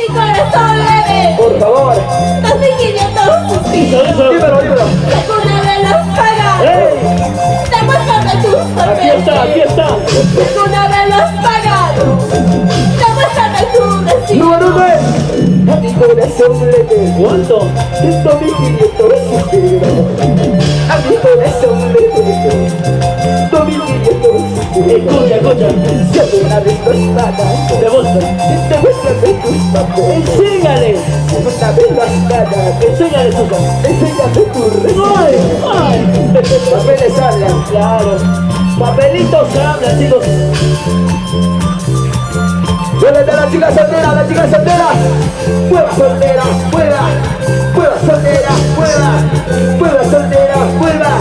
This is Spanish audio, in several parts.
mi corazón leve. Por favor. 2.500 suspiros. Dímelo, dímelo. Alguna vez los pagas. ¡Ey! Demuéstrame tus papeles. Aquí está, aquí está. Alguna vez los pagado. Demuéstrame tu recibo. Número 9. A mi corazón le debo ¿Cuánto? 2.500 suspiros. A mi corazón le debo 2.500 suspiros. Escucha, escucha. Si alguna vez los pagas, demuéstrame tus papeles. Enséñale. Si alguna vez los pagas, Enséñale, Susan. enséñame tu recibo. ¡Ay! ¡Ay! Papeles hablan. Claro. Papelitos hablan, chicos. ¡Vuelve la chica soltera, la chica soltera! ¡Mueva soltera, mueva! ¡Mueva soltera, mueva! ¡Mueva soltera, mueva!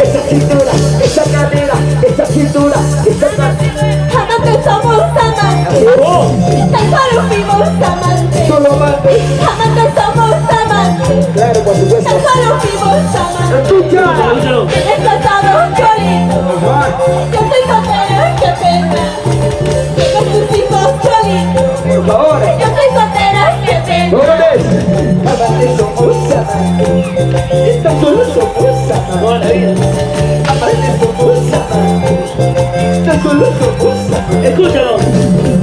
Esa cintura, esa cadera, esa cintura, esa cadera. Amantes somos amantes. ¡Oh! Tan solo fuimos amantes. Solo amantes. Amantes somos amantes. Claro, por supuesto. Tan solo fuimos amantes. ¡Escucha! Escúchalo. En pasado Cholito. Yo soy soltera, qué pena. Tengo tus hijos Cholito. Por favor. Yo soy soltera, qué pena. ¡Jóvenes! Amantes somos amantes. Tan solo somos Toda la amantes. vida. Amantes somos amantes. Tan solo somos amantes. Escúchalo.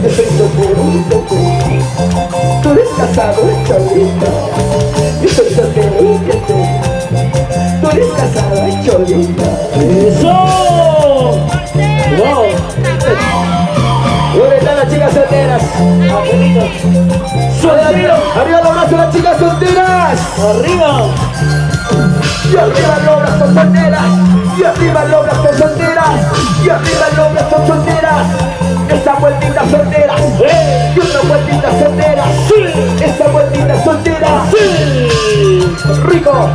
Yo soy solterito, tú eres casado, cholita. Yo soy solterito, tú eres casado, cholita. ¡Eso! ¡Wow! ¿Dónde están las chicas solteras? Papelitos. Arriba, arriba los brazos las chicas solteras. ¡Arriba! Y arriba los brazos solteras. Y arriba los brazos solteras. Y arriba los brazos solteras. Esa vueltita soltera. ¡Eh! Y una vueltita soltera. ¡Sí! Esa vueltita soltera. ¡Sí! Rico,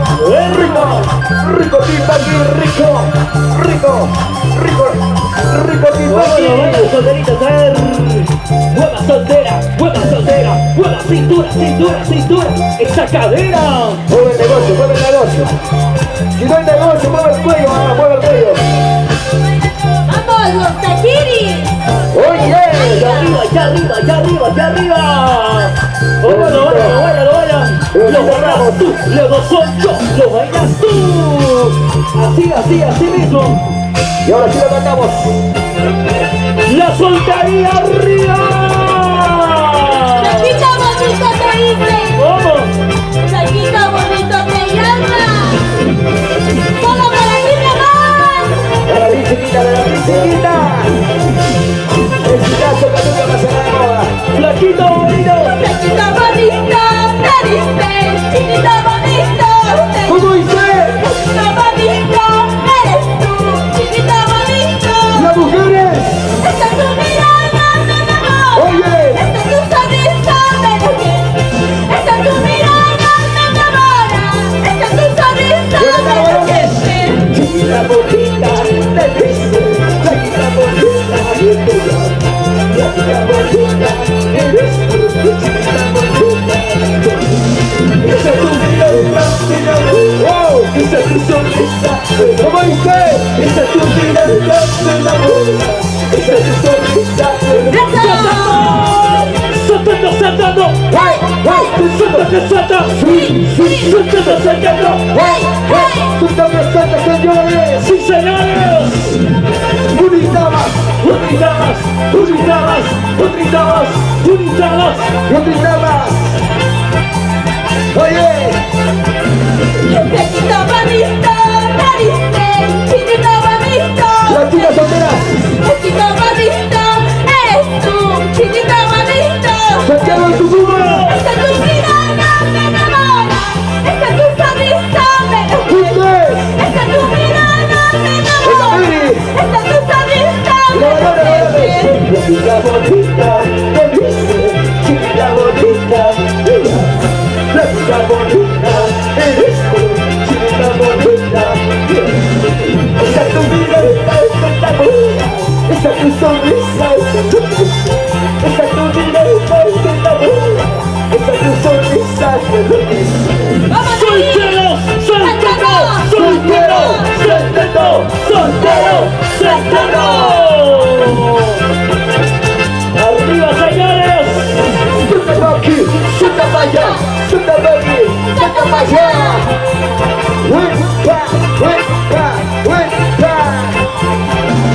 rico, rico, pipa aquí, rico, rico, rico, rico, pipa Bueno, aquí. bueno, solteritas, a ver. Buena soltera, buena soltera, buena cintura, cintura, cintura. Esa cadera. Mueve el negocio, mueve el negocio. Si no hay negocio, mueve el cuello, mamá, mueve el cuello. ¡Vamos, los taquiris! Oye, Allá arriba, allá arriba, allá arriba, allá arriba. Oh, bueno, bueno, bueno, bueno. Lo bailas tú, luego soy yo, lo bailas tú. Así, así, así mismo. y ahora sí lo cantamos. La soltería arriba. ¡Flaquita bonito te dice! ¿Cómo? ¡Flaquita bonito te llama! ¡Solo para ti, mi amor! A la chiquita, a la chiquita. El chicazo que nunca pasará de moda. Flaquito bonito. ¡Flaquita bonito te dice! ¡Chiquita bonito te ¿Cómo dice? ¡Chiquita bonito eres tú! ¡Chiquita bonito! Las mujeres. ¡Esta es tu mirada, me enamora! Oye. ¡Esta es tu sonrisa, me enloquece! ¡Esta es tu mirada, me enamora! ¡Esta es tu sonrisa, me enloquece! Chiquita bonita, te dice. Chiquita bonita, yo te llamo. Chiquita bonita, eres tú. Chiquita bonita, esa es tu mirada, me enamora. Wow, esa es tu sonrisa. ¿Cómo dice? Esa es tu mirada, me enamora. Esa es tu sonrisa, me enamora. Saltando, saltando. ¡Hey, hey! Salta que salta. ¡Sí, sí! Saltando, saltando. ¡Hey, hey! ¡Tú también saltas, señores! Sí, señores. ¡Unidamas! Unidamas, unidamas, unidamas, unidamas. ¡Unidamas! ¡Oye! ¡Flaquita bonito te dice! ¡Chiquita bonito! ¡Las chicas solteras! ¡Chiquita bonito eres tú! ¡Chiquita bonito! ¡Santiago de Tucumán! ¡Esta es tu mirada, me enamora! ¡Esta es tu sonrisa, me enloquece! ¡Ustedes! ¡Esta es tu mirada, me enamora! Miri! ¡Esta es tu sonrisa, me ¡La enloquece! chiquita bonita! ¡Te dice! ¡Chiquita bonita! ¡Mira! ¡La chica bonita! ¡Eres tú! ¡Chiquita bonita! ¡Esa es tu mirada espectacular! ¡Esa es tu sonrisa! ¡Esa es tu mirada espectacular! ¡Esa es tu sonrisa! ¡Vamos a ir! Soltero, soltero, soltero, soltero, soltero, soltero. Arriba, señores. Suelta baby, suelta para allá. Vuelta, vuelta, vuelta.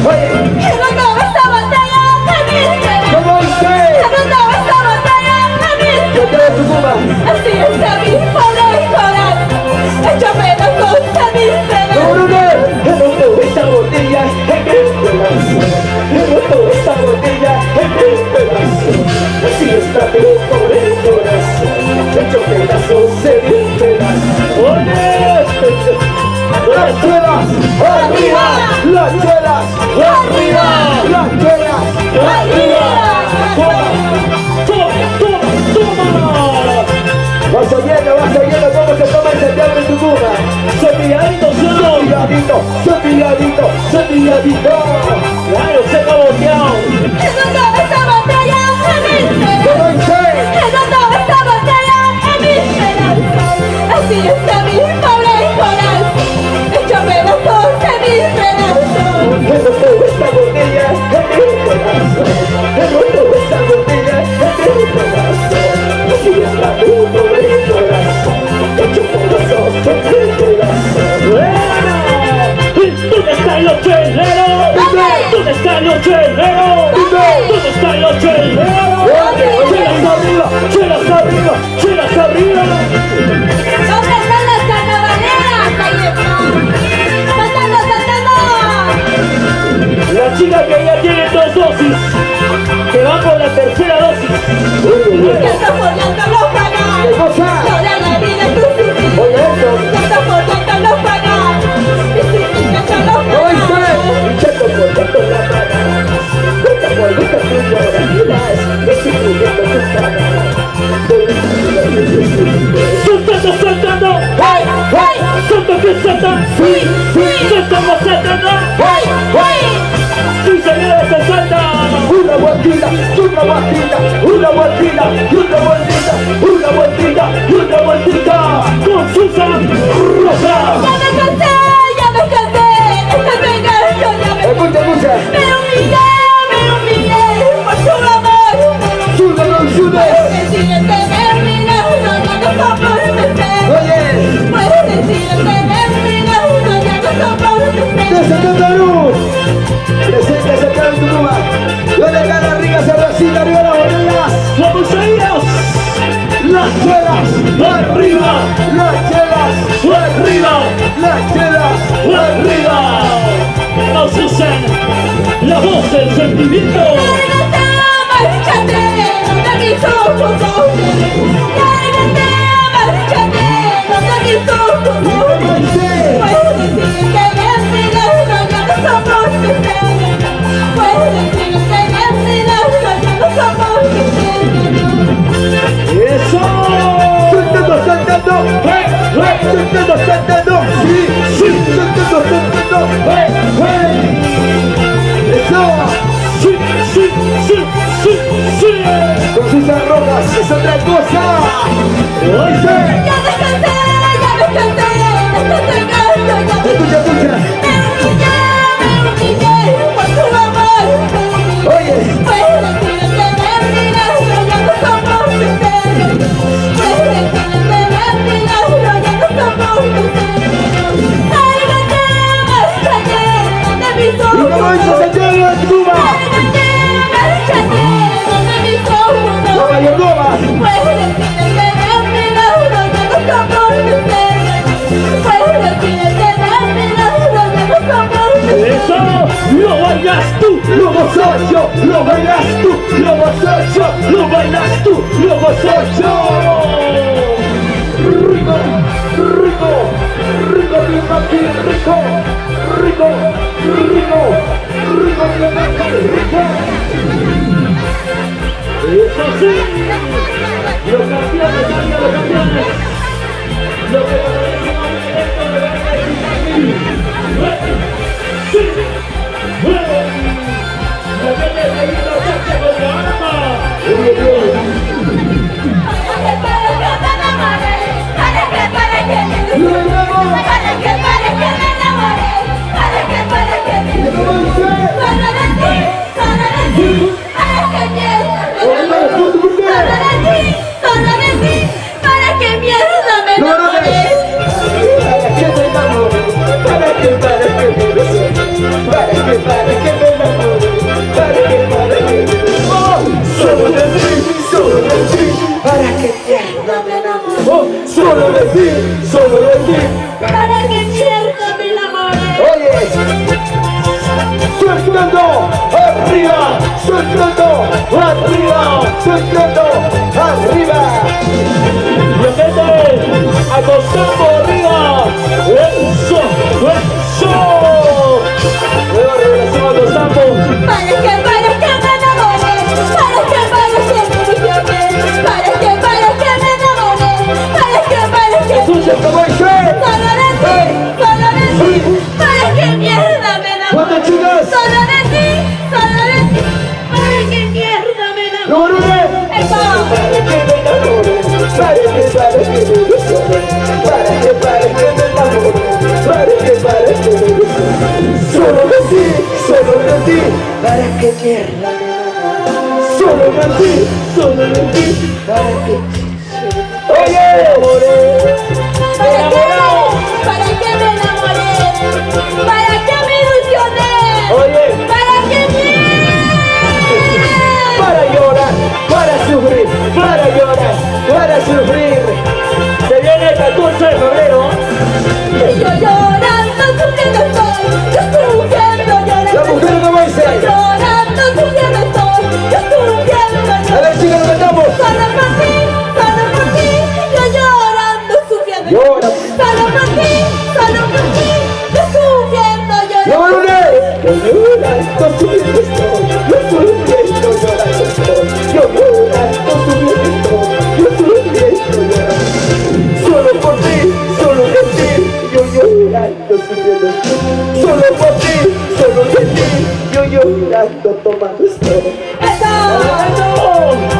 Oye, Ganando esta batalla en mi vida. ¿cómo dice? Ganando esta batalla en mi vida. Yo te doy tu Cuba. Así está mi pobre corazón, hecho pedazos a mis No, penas. no, no. He roto esta botella en mil pedazos. He roto esta botella en mil pedazos. Así está mi pobre corazón, hecho pedazos en mil pedazos. Oye, Las chelas, arriba, las chelas, arriba, las chelas, arriba. toma, toma, toma. Vas oyendo cómo se toma el Santiago en tu Cuba. Cepilladito, solo. Cepilladito, cepilladito, cepilladito. Claro, seca boteado. Ganando esta batalla en mi vida. ¿Cómo dice? Ganando esta batalla en mis penas. Así está mi pobre corazón, hecho pedazos a mis penas. He roto esta botella en mil pedazos. He roto esta botella en mil pedazos. Así está mi pobre corazón, hecho pedazos en mil pedazos. Bueno, ¿dónde están los cheleros? ¿Dónde están los cheleros? ¿Dónde están los cheleros? Chelas arriba, Chelas arriba, chelas arriba. ¿Dónde están las carnavaleras? Ahí están. Saltando, saltando. La chica que ya tiene 2 dosis, que va por la tercera dosis. Ya está follando los ¿qué pagas. cosa? Toda la vida tú sufriste. Oye esto, Ya está follando los pagas. Y si te cachan los ¿cómo dice? pagas. Chato por tanto la paga. Cuenta por gusta tu llora, miras, destruyendo tu paga. Saltando, saltando. ¡Hey, hey! Salta que salta. Sí, sí, Saltamos, saltando. ¡Hey, hey! Sí, señora, se salta. una vueltita, una vueltita, una vueltita, una vueltita, una vueltita, una vueltita. Con Susan Rosa. Ya me cansé, ya me cansé. Esto te engaño, ya me Escucha, escucha. Me humillé por tu amor. Sude, no sude. Puedes decirte terminado, ya no somos ustedes. Oye, Puedes decirte terminado, ya no somos ustedes. desde Catarú. Presente ese plan en tu Cuba. Donde está la rica cervecita arriba de las botellas. Vamos a irnos. Las chelas, Arriba. las chelas, Arriba. las chelas. Arriba. No Susan. La voz del sentimiento. Lárgate, márchate, donde mis ojos no te ven. Lárgate, márchate, donde mis ojos no te ven. Puedes decirte terminado, ya no somos ustedes. Puedes decirte terminado, ya no somos ustedes. Eso. Saltando, saltando, saltando, saltando, sí, sí, saltando, saltando, eso, Sí, sí, sí, sí, sí. con sus arrogas es otra cosa, dice, Ya me cansé, de este engaño, ya me escucha, escucha, Me humillé por tu amor. oye, Puedes decirte terminado, ya no somos ustedes. Puedes decirte terminado, ya no somos ustedes. Lárgate, márchate, donde mis y como dice ojos. Santiago en Cuba, Lárgate, márchate, donde mis ojos la no ven. mayordomas, Puedes decirte terminado, ya no somos ustedes. Puedes decirte terminado, ya no somos ustedes. Eso. Lo bailas tú. lo bozocho, lo bailas tú, lo bozocho, lo bailas tú, lo bozocho, rico, rico, rico, bien aquí, rico, rico, rico, rico, bien aquí, rico. Eso sí. Los campeones, cambia los campeones. Lo que para el último momento de la sí. La gente ahí en la cancha con la arma. solo de ti, solo de ti. Para que mierda me enamore. Oye, sueltando arriba, sueltando arriba, sueltando arriba. Y gente, acostando arriba. Eso, eso. Nueva revelación acostando. Para que me enamore. Para que me ilusione. Para que me enamore. Para que Escucha como dice. solo de ti, solo de ti. Para que mierda me enamore. ¿Cuántas chicas? Solo de ti, solo de ti. Para que mierda me enamore. Número 1. Eso. Para que me enamore, para que me ilusione, para que me enamore, para que me ilusione. Solo de ti, para que mierda me enamore. Solo de ti, para que. Oye, ¿Para qué? Para que me enamoré. Para que me ilusioné. Oye, Para que para llorar, para sufrir, para llorar, para sufrir. se viene el 14 de febrero. y yo llorando, sufriendo estoy. Yo sufriendo, La llorando. mujer no va a ser. Llorando, sufriendo estoy. Yo sufriendo, A llorando. ver, chicas, lo metamos. Solo por ti, yo llorando, sufriendo. Llora. Solo por ti, yo sufriendo, llorando. Número 1. Llorando, sufriendo estoy. Yo sufriendo, llorando estoy. Yo llorando, sufriendo estoy. Yo sufriendo, llorando. Solo por ti, solo de ti. Yo llorando, sufriendo estoy. Solo por ti, solo de ti. Yo llorando, tomando estoy. Eso.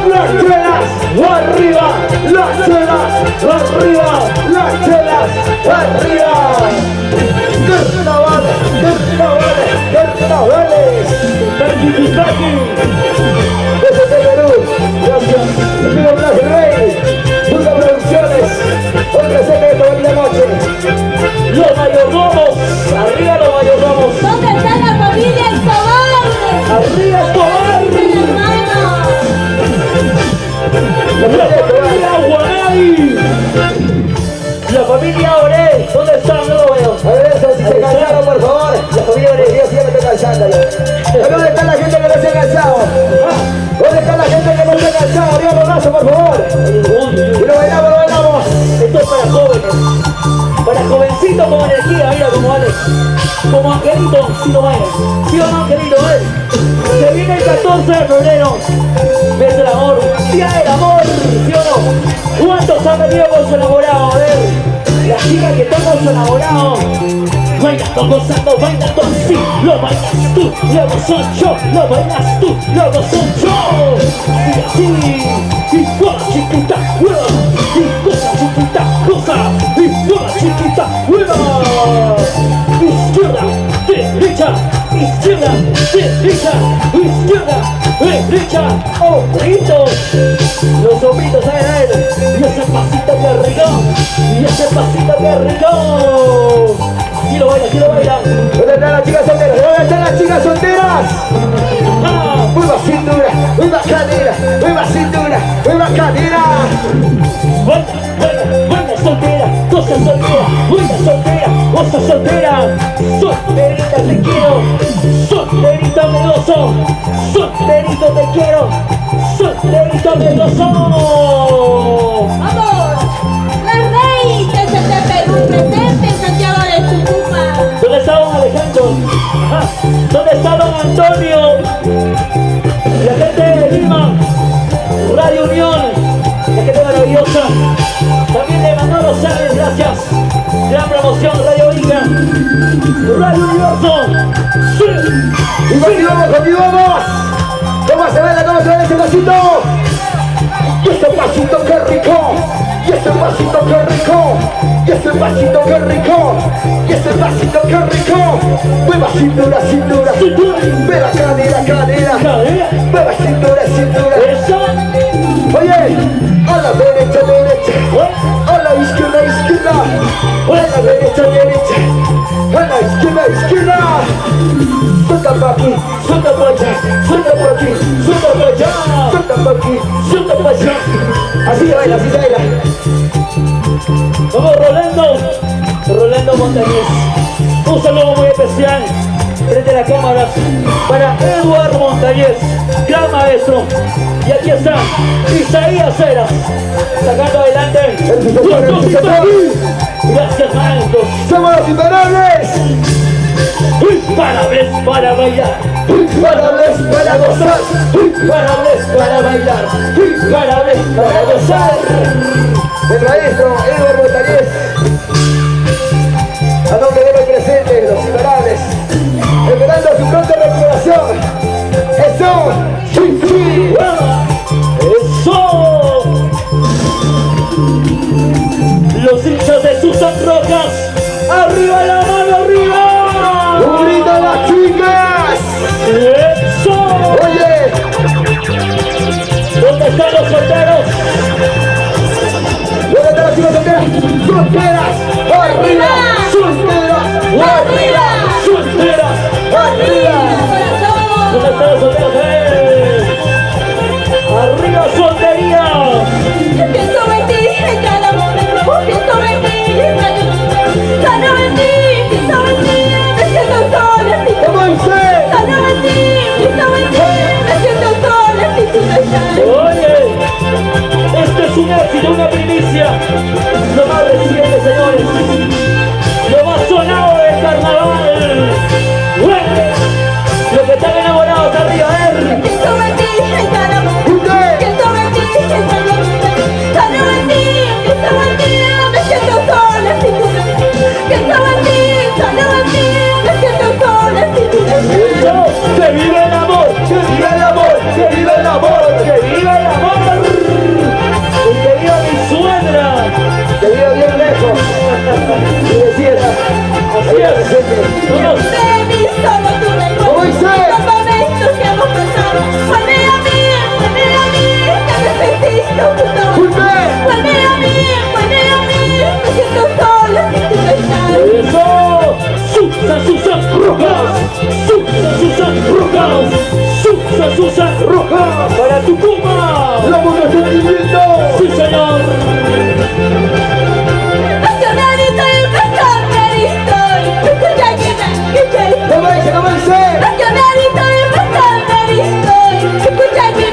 Las chelas arriba, las chelas arriba, las chelas arriba. Carnavales, carnavales, carnavales. Desde Perú, gracias. Amigo Blas Rey, Duda Producciones, otra secreto en la noche. Los mayordomos, arriba los mayordomos. ¿Dónde está la familia Escobar? Arriba Escobar. Mi hermano. La familia Guanay. La familia Oré. ¿Dónde están? No lo veo. A ver, eso, si se cansaron, por favor. La familia de Dios ya me está cansando ya. ¿Dónde está la gente que no se ha cansado? ¿Dónde está la gente que no se ha cansado? Dios, un abrazo, por favor. Y lo bailamos, lo bailamos. Esto es para jóvenes. Para jovencitos con energía. Mira cómo vale. Como Angelito, si no vale. ¿Sí o no, Angelito? Se viene el 14 de febrero. Mes del amor. Día del amor. ¿Sí o no? ¿Cuántos han venido con su enamorado? A ver. La chica que está con su enamorado. Bailando, gozando, bailando así. Lo bailas tú, luego soy yo. Lo bailas tú, luego soy yo. Así, así. Y cosa chiquita, hueva. Y cosa chiquita, cosa. Y cosa chiquita, hueva. Izquierda, derecha. Izquierda, derecha. Izquierda, derecha. Hombritos. Los hombritos, a ver. Y ese pasito de arriba. Y ese pasito de arriba. Aquí lo bailan. ¿Dónde están las chicas solteras? ¿Dónde están las chicas solteras? Ah, Mueva cintura, mueva cadera, mueva cintura, mueva cadera. buena soltera, cosa soltera, buena soltera, cosa soltera. Solterita te quiero, solterita me gozo, solterito te quiero, solterito me gozo. Vamos. La reina de Perú presente en Santiago de Tucumán. ¿Dónde está don Alejandro? Ajá. ¿Dónde está don Antonio? La gente de Lima, Radio Unión, la gente maravillosa. También de Manolo Sáenz, gracias. Gran promoción, Radio Ica, Radio Universo. Sí. Y continuamos, continuamos. ¿Cómo se baila? ¿Cómo se baila ese pasito? Y ese pasito, qué rico. Y ese pasito, qué rico. Y ese pasito, qué rico. Y ese pasito, qué rico. Mueva cintura, cintura. Mueva cadera, cadera. Cadera. Mueva cintura, cintura. Eso. Oye, a la derecha, derecha. A la izquierda, izquierda. A la derecha, derecha. A la izquierda, izquierda. Suelta pa' aquí, suelta pa' allá. Suelta pa' aquí, suelta pa' allá. Suelta pa' aquí, suelta pa' allá. Así se baila, así se baila. Montañez. Un saludo muy especial frente a las cámaras para Eduardo Montañez, gran maestro. Y aquí está Isaías Heras, sacando adelante los dos imparables. Gracias, maestros. ¡Somos los imparables! Imparables para bailar, ¡Imparables para gozar! imparables para bailar, imparables para gozar. El maestro Eduardo Montañez, a nombre de los presentes, los imparables, esperando su pronta recuperación. ¡Eso! ¡Sí, sí! ¡Eso! Los hinchas de Susan Rojas, arriba la mano, arriba. ¡Un grito a las chicas! ¡Eso! ¡Oye! ¿Dónde están los solteros? ¿Dónde están las chicas solteras? ¡Solteras! ¡Arriba! ¡Solteras! ¡Arriba! ¡Solteras! ¡Arriba! ¿Dónde están los solteros? ¡Arriba soltería! Pienso en ti en cada momento, pienso en ti en cada momento. Sano en ti, pienso en ti, me siento sola si tú ¡Cómo dice! Sano en ti, pienso en ti, me siento sola si tú no estás. Oye, este es un éxito, una primicia. Lo más reciente, señores. Lo más sonado del carnaval. Bueno, los que están enamorados arriba, Pienso en ti en cada momento, pienso en ti en cada momento. Sano en ti, pienso en ti, me siento sola si tú no estás. Pienso en ti, sano en ti, me siento sola si tú no estás. Eso, ¡que viva el amor! ¡Que viva el amor! ¡Que viva el amor! ¡Que viva el amor! ¡Y que viva mi suegra! ¡Que viva bien lejos! Y decía, Así es. Vamos. Baby, solo tú me ¿Cómo dice? los momentos que hemos pasado. Vuelve a mí, que necesito tu toque. ¡Fulme! Vuelve a mí, me siento sola si tú no estás. ¡Eso! Susan Rojas! Susan Rojas! Susan Rojas! ¡Para Tucumán! ¡Somos los sentimientos! ¡Sí, señor! Pasionalito y pasionalito, escucha que ¿Cómo dice? ¿Cómo dice? pasionalito y pasionalito, escucha que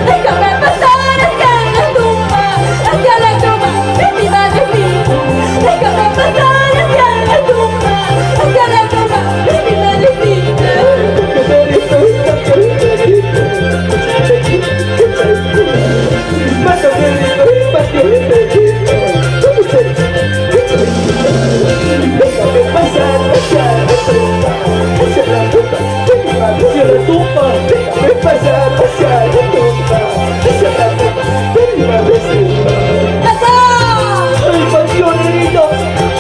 déjame pasar hacia la tumba de mi madrecita. Déjame pasar hacia la tumba de mi madrecita. Déjame pasar hacia la tumba, hacia la tumba de mi madre. ¡Que retumba! Déjame pasar hacia la tumba, hacia la tumba de mi madrecita. ¡Pasó! ¡Ay, pasionero!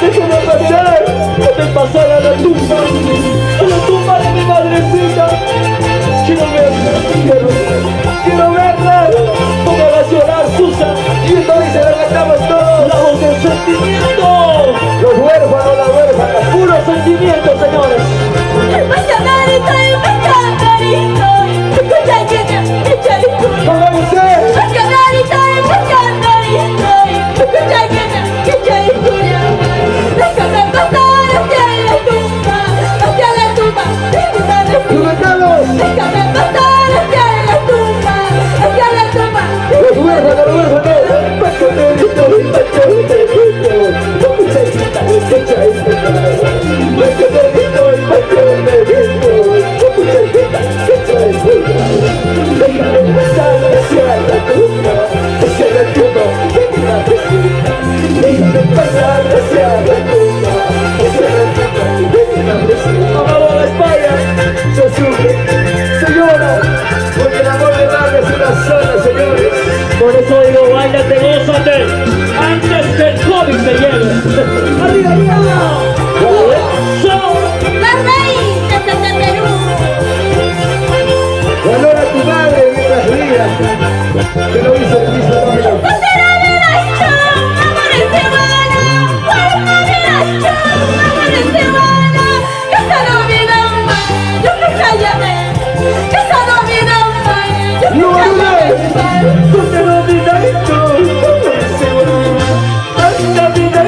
¡Déjame pasar! ¡Déjame pasar a la tumba! ¡A la tumba de mi madrecita! ¡Quiero verla! ¡Quiero verla! ¡No me hagas llorar, Susan! Y entonces lo cantamos todos. ¡La voz del sentimiento! Los huérfanos, las huérfanas. ¡Puro sentimiento, señores! Pasionalito y pasionalito, escucha que ¿Cómo dice? pasionalito y pasionalito, escucha que déjame pasar hacia la tumba de mi ¡Lo madrecita. cantamos! Déjame pasar hacia la tumba Los huérfanos, los huérfanos. Pachonerito, pachonerito. Muchachita, muchachita. Pachonerito, pachonerito. Muchachita, muchachita. Déjame pasar hacia la tumba de mi madrecita. Déjame pasar hacia la tumba de mi madrecita. ¡Vamos a España! Se sufre, se llora, porque el amor de madre es una zona, señores. Por eso digo, báilate, gózate, antes que el COVID te lleve. ¡Arriba, arriba! ¡Eso! la reina de Perú. Valora a tu madre mientras viva, que lo hizo el mismo nombre. Bandera de la chamba, amor en semana. Fuerza de la chamba, amor en semana. Que esa no me da mal, yo que cállame. Que esa no me da mal, yo que ¡No cállame. ¡Tú te lo olvidaste! ¡Anda, vida!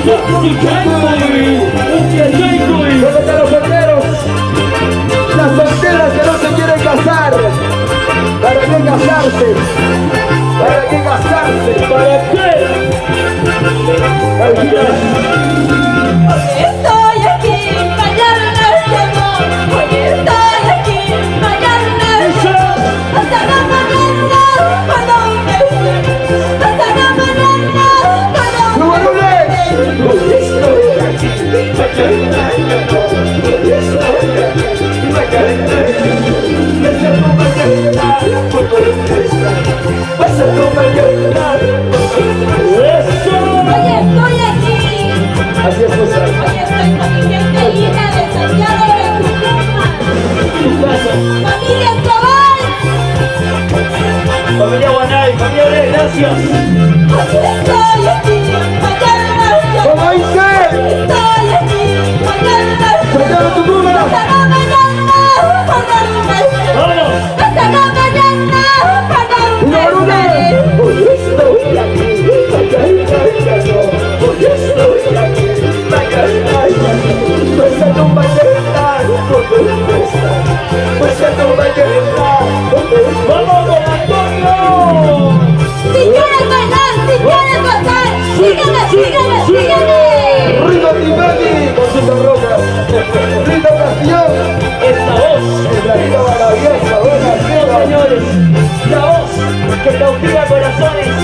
¿Dónde están los solteros? Las solteras que no se quieren casar. ¿Para qué casarse? ¿Para qué casarse? ¿Para qué? Estoy aquí, mañana no llego. Hoy estoy aquí, mañana no llego. Hasta la mañana, cuando me hasta la mañana, cuando ¡Número uno! Hoy estoy aquí, mañana no. Hoy estoy aquí, mañana no. Pasa tu mañana, cuando empieza. Pasa tu mañana, ¡eso! Hoy estoy aquí. Así es, José. Hoy estoy con mi gente linda de Santiago de Tucumán. Tu casa. Familia Escobar. Familia Guanay, familia Ore, gracias. Hoy estoy aquí, mañana no llego. ¿Cómo dice? Estoy aquí, mañana no llego. Santiago Tucumán. Hasta la mañana, cuando me ¡Vámonos! hasta la mañana, cuando ¡Número uno! Hoy estoy aquí, mañana no. Hoy estoy aquí, mañana no. Pasa tu mañana, cuando empieza. Pasa tu mañana, cuando empieza. ¡Vamos, don Antonio! Si quieres bailar, si quieres gozar, sígueme, sígueme, sígueme. Rito Timani con sus rocas. Rito Castillo. Esta voz, La vida maravillosa, buena, señores, la voz que cautiva corazones.